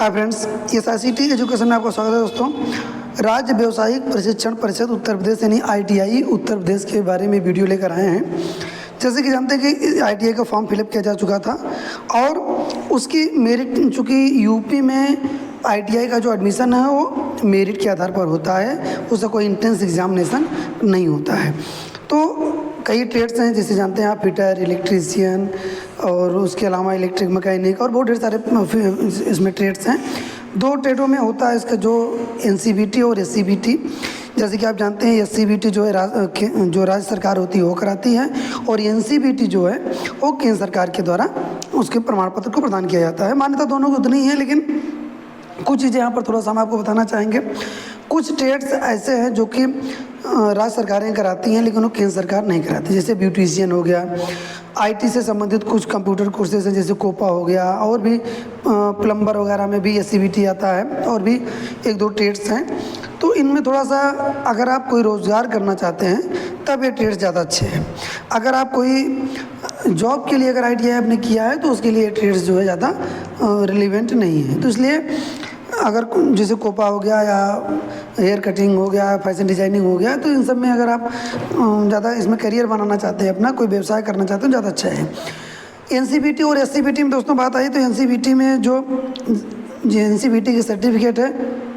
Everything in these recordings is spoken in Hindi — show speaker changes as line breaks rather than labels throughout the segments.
हाय फ्रेंड्स, SICT एजुकेशन में आपका स्वागत है। दोस्तों, राज्य व्यवसायिक प्रशिक्षण परिषद उत्तर प्रदेश यानी ITI उत्तर प्रदेश के बारे में वीडियो लेकर आए हैं। जैसे कि जानते हैं कि ITI का फॉर्म फिलअप किया जा चुका था और उसकी मेरिट, चूँकि यूपी में ITI का जो एडमिशन है वो मेरिट के आधार पर होता है, उसका कोई इंट्रेंस एग्जामिनेशन नहीं होता है। तो कई ट्रेड्स हैं, जैसे जानते हैं आप, फिटर, इलेक्ट्रीशियन और उसके अलावा इलेक्ट्रिक मैकेनिक और बहुत ढेर सारे इसमें ट्रेड्स हैं। दो ट्रेडों में होता है इसका, जो NCVT और SCVT। जैसे कि आप जानते हैं SCVT जो है जो राज्य सरकार होती है वो कराती है, और NCVT जो है वो केंद्र सरकार के द्वारा उसके प्रमाण पत्र को प्रदान किया जाता है। मान्यता दोनों की उतनी ही है, लेकिन कुछ चीज़ें यहाँ पर थोड़ा सा हम आपको बताना चाहेंगे। कुछ ट्रेड्स ऐसे हैं जो कि राज्य सरकारें कराती हैं लेकिन वो केंद्र सरकार नहीं कराती। जैसे ब्यूटिशियन हो गया, IT से संबंधित कुछ कंप्यूटर कोर्सेज हैं जैसे कोपा हो गया, और भी प्लम्बर वगैरह में भी SCVT आता है, और भी एक दो ट्रेड्स हैं। तो इनमें थोड़ा सा अगर आप कोई रोज़गार करना चाहते हैं तब ये ट्रेड्स ज़्यादा अच्छे हैं। अगर आप कोई जॉब के लिए अगर ITI आपने किया है तो उसके लिए ट्रेड्स जो है ज़्यादा रिलेवेंट नहीं है। तो इसलिए अगर जैसे कोपा हो गया या हेयर कटिंग हो गया, फैशन डिज़ाइनिंग हो गया, तो इन सब में अगर आप ज़्यादा इसमें करियर बनाना चाहते हैं, अपना कोई व्यवसाय करना चाहते हैं, ज़्यादा अच्छा है। NCVT और SCVT में दोस्तों बात आई तो NCVT में जो NCVT की सर्टिफिकेट है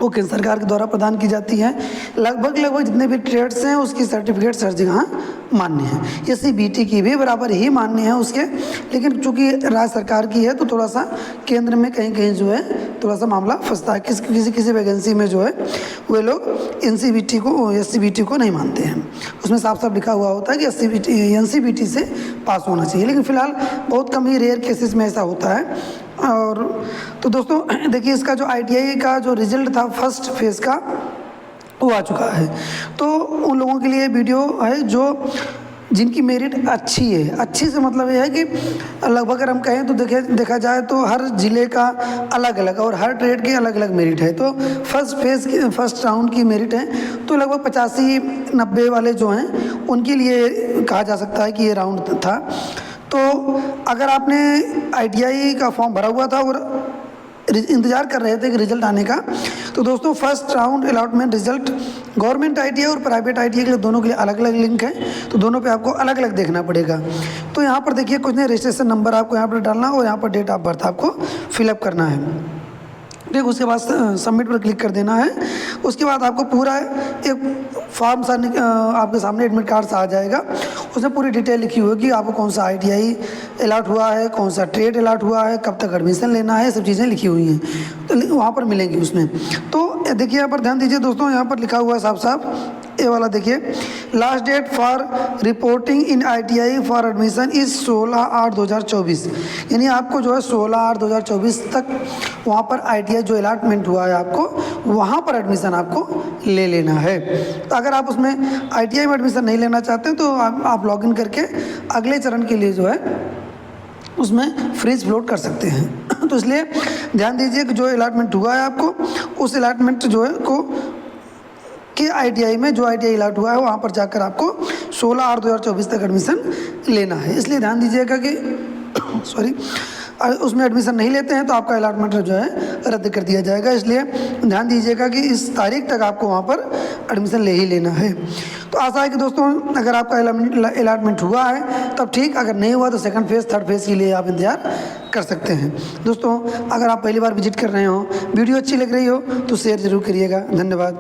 वो केंद्र सरकार के द्वारा प्रदान की जाती है। लगभग जितने भी ट्रेड्स हैं उसकी सर्टिफिकेट हर जगह मान्य है। SCVT की भी बराबर ही मान्य है उसके, लेकिन चूंकि राज्य सरकार की है तो थोड़ा सा केंद्र में कहीं कहीं जो है थोड़ा सा मामला फंसता है। किसी वैकेंसी में जो है वे लोग SCVT को नहीं मानते हैं। उसमें साफ साफ लिखा हुआ होता है कि NCVT से पास होना चाहिए, लेकिन फ़िलहाल बहुत कम ही रेयर केसेस में ऐसा होता है। और तो दोस्तों देखिए, इसका जो ITI का जो रिजल्ट था फर्स्ट फेज़ का वो आ चुका है। तो उन लोगों के लिए वीडियो है जो जिनकी मेरिट अच्छी है। अच्छी से मतलब ये है कि लगभग अगर हम कहें तो देखा जाए तो हर ज़िले का अलग अलग और हर ट्रेड के अलग अलग मेरिट है। तो फर्स्ट राउंड की मेरिट है तो लगभग 85-90 वाले जो हैं उनके लिए कहा जा सकता है कि ये राउंड था। तो अगर आपने ITI का फॉर्म भरा हुआ था और इंतज़ार कर रहे थे कि रिज़ल्ट आने का, तो दोस्तों first round allotment result government ITI और प्राइवेट ITI के लिए दोनों के लिए अलग अलग लिंक है, तो दोनों पे आपको अलग अलग देखना पड़ेगा। तो यहाँ पर देखिए कुछ नहीं, रजिस्ट्रेशन नंबर आपको यहाँ पर डालना और यहाँ पर डेट ऑफ बर्थ आपको फिलअप करना है। ठीक, उसके बाद सबमिट पर क्लिक कर देना है। उसके बाद आपको पूरा एक फॉर्म सा आपके सामने एडमिट कार्ड सा आ जाएगा। उसमें पूरी डिटेल लिखी होगी, आपको कौन सा ITI अलॉट हुआ है, कौन सा ट्रेड अलॉट हुआ है, कब तक एडमिशन लेना है, सब चीज़ें लिखी हुई हैं, तो वहाँ पर मिलेंगी उसमें। तो देखिए यहाँ पर ध्यान दीजिए दोस्तों, यहाँ पर लिखा हुआ है साफ साफ, ये वाला देखिए, last date for reporting in ITI for admission is 16/8/2024। यानी आपको जो है 16/8/2024 तक वहाँ पर ITI जो अलॉटमेंट हुआ है आपको वहाँ पर एडमिशन आपको ले लेना है। तो अगर आप उसमें ITI में एडमिशन नहीं लेना चाहते हैं तो आप लॉगिन करके अगले चरण के लिए जो है उसमें फ्रीज फ्लोट कर सकते हैं। तो इसलिए ध्यान दीजिए कि जो अलॉटमेंट हुआ है आपको उस अलॉटमेंट जो है कि ITI में जो ITI अलॉट हुआ है वहाँ पर जाकर आपको 16/8/2024 तक एडमिशन लेना है। इसलिए ध्यान दीजिएगा कि उसमें एडमिशन नहीं लेते हैं तो आपका अलॉटमेंट जो है रद्द कर दिया जाएगा। इसलिए ध्यान दीजिएगा कि इस तारीख तक आपको वहाँ पर एडमिशन ले ही लेना है। तो आशा है कि दोस्तों अगर आपका अलॉटमेंट हुआ है तब ठीक, अगर नहीं हुआ तो सेकंड फेज़ थर्ड फेज़ के लिए आप इंतजार कर सकते हैं। दोस्तों अगर आप पहली बार विजिट कर रहे हो, वीडियो अच्छी लग रही हो तो शेयर ज़रूर करिएगा। धन्यवाद।